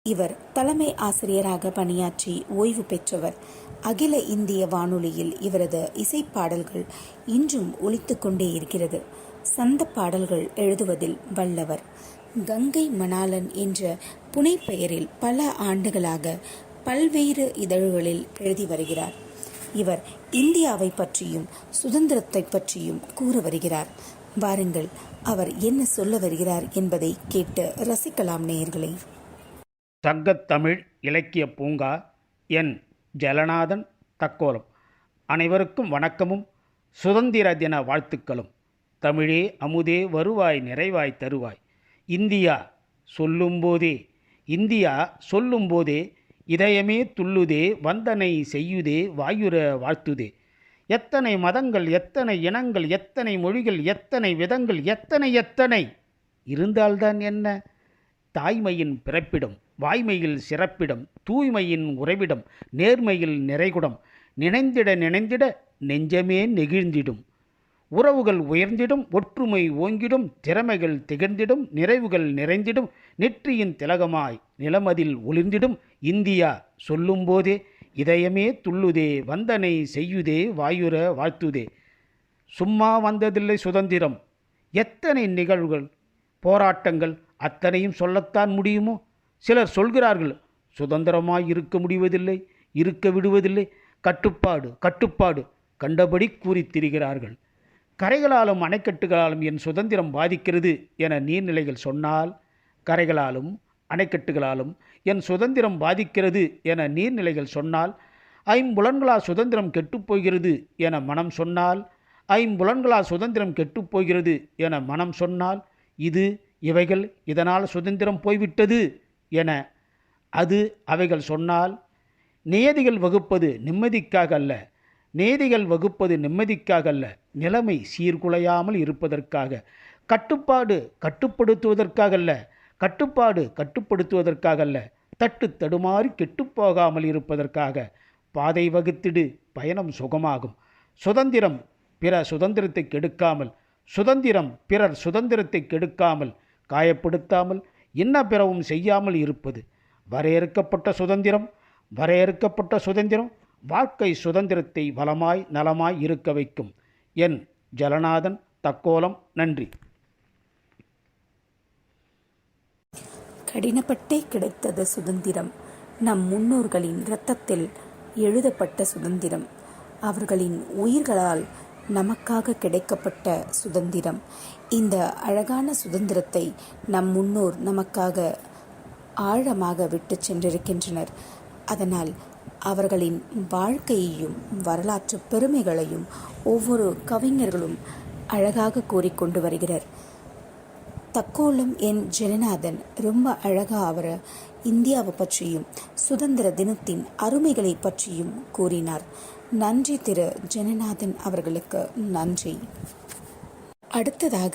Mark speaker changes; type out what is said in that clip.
Speaker 1: இவர் தலைமை ஆசிரியராக பணியாற்றி ஓய்வு பெற்றவர். அகில இந்திய வானொலியில் இவரது இசைப்பாடல்கள் இன்றும் ஒலித்துக் கொண்டே இருக்கிறது. சந்த பாடல்கள் எழுதுவதில் வல்லவர். கங்கை மணாளன் என்ற புனைப்பெயரில் பல ஆண்டுகளாக பல்வேறு இதழ்களில் எழுதி வருகிறார். இவர் இந்தியாவை பற்றியும் சுதந்திரத்தை பற்றியும் கூற வருகிறார். வாருங்கள், அவர் என்ன சொல்ல வருகிறார் என்பதை கேட்டு ரசிக்கலாம் நேயர்களே.
Speaker 2: சங்கத்தமிழ் இலக்கிய பூங்கா என் ஜலநாதன் தக்கோலம். அனைவருக்கும் வணக்கமும் சுதந்திர தின வாழ்த்துக்களும். தமிழே அமுதே வருவாய் நிறைவாய் தருவாய். இந்தியா சொல்லும்போதே இதயமே துள்ளுதே, வந்தனை செய்யுதே, வாயுர வாழ்த்துதே. எத்தனை மதங்கள், எத்தனை இனங்கள், எத்தனை மொழிகள், எத்தனை விதங்கள், எத்தனை இருந்தால்தான் என்ன? தாய்மையின் பிறப்பிடம், வாய்மையில் சிறப்பிடம், தூய்மையின் உறைவிடம், நேர்மையில் நிறைகுடம். நினைந்திட நெஞ்சமே நெகிழ்ந்திடும். உறவுகள் உயர்ந்திடும், ஒற்றுமை ஓங்கிடும், திறமைகள் திகழ்ந்திடும், நிறைவுகள் நிறைந்திடும். நெற்றியின் திலகமாய் நிலமதில் ஒளிர்ந்திடும். இந்தியா சொல்லும்போதே இதயமே துள்ளுதே, வந்தனை செய்யுதே, வாயுர வாழ்த்துதே. சும்மா வந்ததில்லை சுதந்திரம். எத்தனை நிகழ்வுகள், போராட்டங்கள், அத்தனையும் சொல்லத்தான் முடியுமோ? சிலர் சொல்கிறார்கள், சுதந்திரமாய் இருக்க முடிவதில்லை, இருக்க விடுவதில்லை, கட்டுப்பாடு கண்டபடி கூறி திரிகிறார்கள். கரைகளாலும் அணைக்கட்டுகளாலும் என் சுதந்திரம் பாதிக்கிறது என நீர்நிலைகள் சொன்னால், கரைகளாலும் அணைக்கட்டுகளாலும் என் சுதந்திரம் பாதிக்கிறது என நீர்நிலைகள் சொன்னால், ஐம்புலன்களால் சுதந்திரம் கெட்டுப்போகிறது என மனம் சொன்னால், ஐம்புலன்களால் சுதந்திரம் கெட்டுப்போகிறது என மனம் சொன்னால், இவைகள் இதனால் சுதந்திரம் போய்விட்டது என அவைகள் சொன்னால், நியதிகள் வகுப்பது நிம்மதிக்காக அல்ல, நிலைமை சீர்குலையாமல் இருப்பதற்காக. கட்டுப்படுத்துவதற்காக அல்ல, தட்டு தடுமாறி கெட்டுப்போகாமல் இருப்பதற்காக. பாதை வகுத்திடு, பயணம் சுகமாகும். சுதந்திரம் பிறர் சுதந்திரத்தை கெடுக்காமல், காயப்படுத்தாமல், இன்ன பிறவும் செய்யாமல் இருப்பது. வரையறுக்கப்பட்ட சுதந்திரம் வாழ்க்கை சுதந்திரத்தை வளமாய் நலமாய் இருக்க வைக்கும். என் ஜலநாதன் தக்கோலம். நன்றி.
Speaker 1: கடினப்பட்டே கிடைத்தது சுதந்திரம். நம் முன்னோர்களின் இரத்தத்தில் எழுதப்பட்ட சுதந்திரம். அவர்களின் உயிர்களால் நமக்காக கிடைக்கப்பட்ட சுதந்திரம். இந்த அழகான சுதந்திரத்தை நம் முன்னோர் நமக்காக ஆழமாக விட்டு சென்றிருக்கின்றனர். அதனால் அவர்களின் வாழ்க்கையையும் வரலாற்று பெருமைகளையும் ஒவ்வொரு கவிஞர்களும் அழகாக கூறிக்கொண்டு வருகிறார். தக்கோலம் என் ஜனநாதன் ரொம்ப அழகாக அவர் இந்தியாவை பற்றியும் சுதந்திர தினத்தின் அருமைகளை பற்றியும் கூறினார். நன்றி திரு ஜனநாதன் அவர்களுக்கு நன்றி. அடுத்ததாக